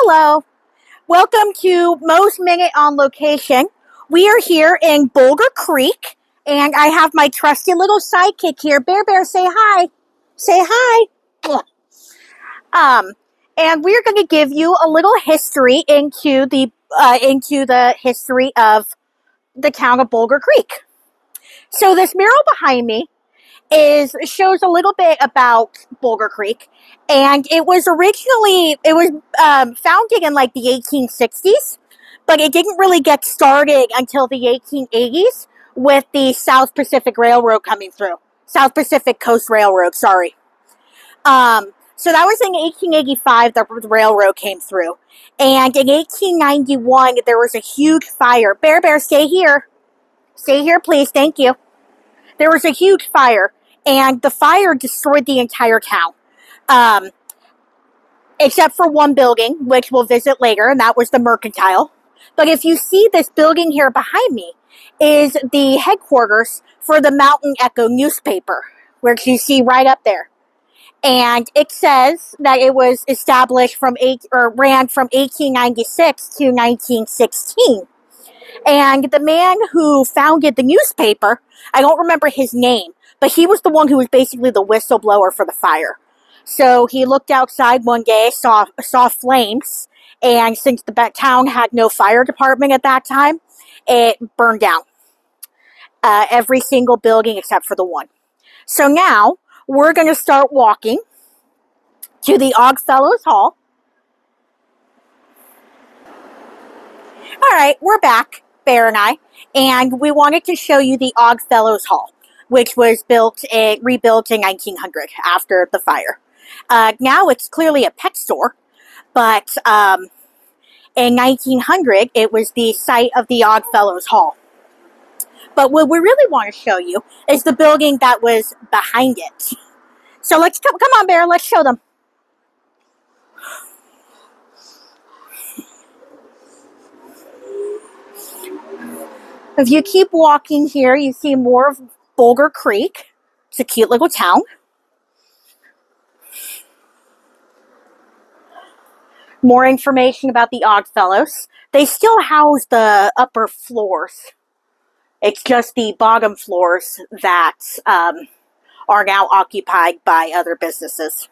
Hello. Welcome to Mo's Minute on Location. We are here in Boulder Creek, and I have my trusty little sidekick here. Bear Bear, say hi. Say hi. And we're going to give you a little history into the history of the town of Boulder Creek. So this mural behind me shows a little bit about Boulder Creek, and it was founded in like the 1860s, but it didn't really get started until the 1880s with the South Pacific Railroad coming through. South Pacific Coast Railroad, sorry. So that was in 1885 the railroad came through, and in 1891 there was a huge fire. Bear Bear, stay here. Stay here, please. Thank you. There was a huge fire, and the fire destroyed the entire town, except for one building, which we'll visit later, and that was the Mercantile. But if you see this building here behind me, is the headquarters for the Mountain Echo newspaper, which you see right up there. And it says that it was established ran from 1896 to 1916. And the man who founded the newspaper, I don't remember his name, but he was the one who was basically the whistleblower for the fire. So he looked outside one day, saw flames, and since the town had no fire department at that time, it burned down. Every single building except for the one. So now, we're going to start walking to the Oddfellows Hall. Alright, we're back, Bear and I, and we wanted to show you the Oddfellows Hall, which was rebuilt in 1900 after the fire. Now it's clearly a pet store, but in 1900 it was the site of the Oddfellows Hall. But what we really want to show you is the building that was behind it. So let's come on, Bear, let's show them. If you keep walking here, you see more of Boulder Creek. It's a cute little town. More information about the Oddfellows. They still house the upper floors. It's just the bottom floors that are now occupied by other businesses.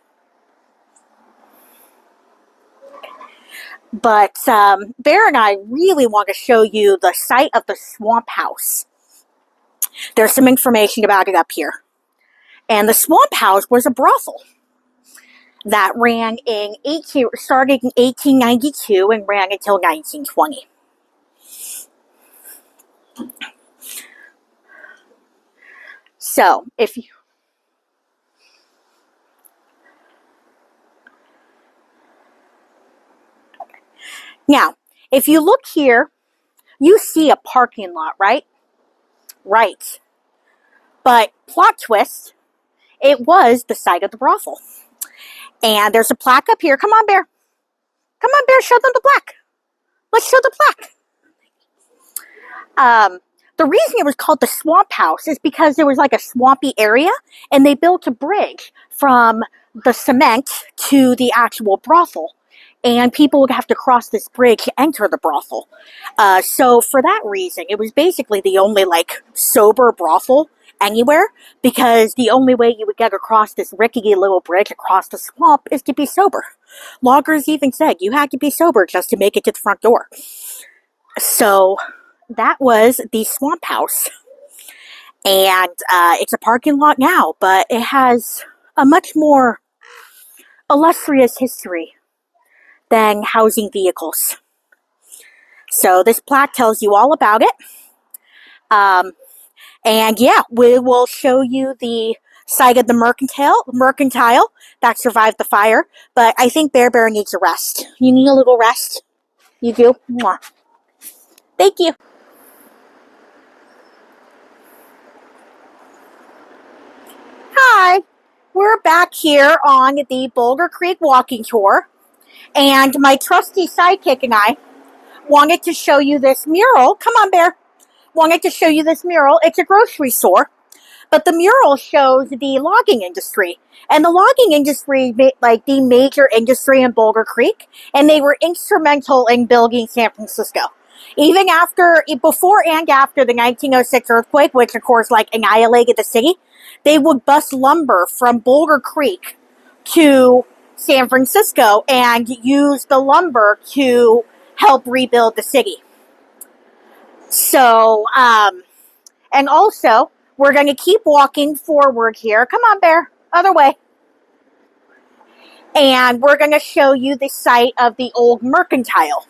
But Bear and I really want to show you the site of the Swamp House. There's some information about it up here. And the Swamp House was a brothel that started in 1892 and ran until 1920. So, Now, if you look here, you see a parking lot, right? Right. But, plot twist, it was the site of the brothel. And there's a plaque up here. Come on, Bear. Come on, Bear, show them the plaque. Let's show the plaque. The reason it was called the Swamp House is because there was like a swampy area, and they built a bridge from the cement to the actual brothel. And people would have to cross this bridge to enter the brothel. So for that reason, it was basically the only like sober brothel anywhere, because the only way you would get across this rickety little bridge across the swamp is to be sober. Loggers even said you had to be sober just to make it to the front door. So that was the Swamp House. And it's a parking lot now, but it has a much more illustrious history than housing vehicles. So this plaque tells you all about it. And yeah, we will show you the site of the Mercantile that survived the fire. But I think Bear Bear needs a rest. You need a little rest? You do? Mwah. Thank you. Hi, we're back here on the Boulder Creek walking tour. And my trusty sidekick and I wanted to show you this mural. Come on, Bear. Wanted to show you this mural. It's a grocery store. But the mural shows the logging industry. And the logging industry, like the major industry in Boulder Creek, and they were instrumental in building San Francisco. Even before and after the 1906 earthquake, which of course like annihilated the city, they would bus lumber from Boulder Creek to San Francisco and use the lumber to help rebuild the city. So, and also, we're going to keep walking forward here. Come on, Bear. Other way. And we're going to show you the site of the old mercantile.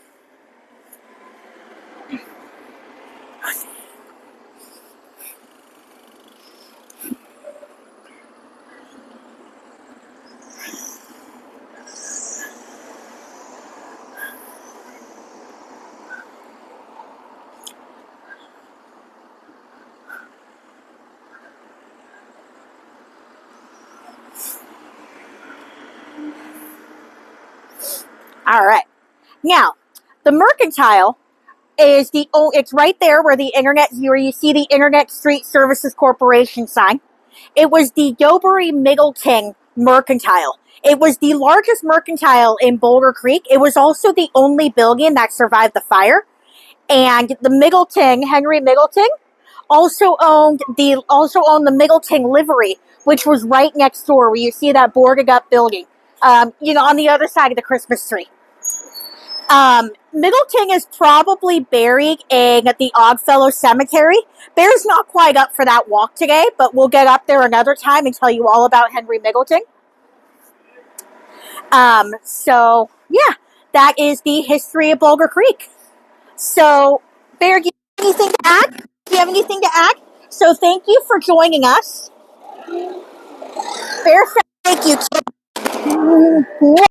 All right. Now, the mercantile is it's right there where where you see the Internet Street Services Corporation sign. It was the Dobery Middleton Mercantile. It was the largest mercantile in Boulder Creek. It was also the only building that survived the fire. And Henry Middleton, also owned the Middleton livery, which was right next door where you see that boarded up building. On the other side of the Christmas tree. Middleton is probably buried in the Oddfellow Cemetery. Bear's not quite up for that walk today, but we'll get up there another time and tell you all about Henry Middleton. So yeah, that is the history of Boulder Creek. So, Bear, do you have anything to add? So thank you for joining us. Bear said thank you.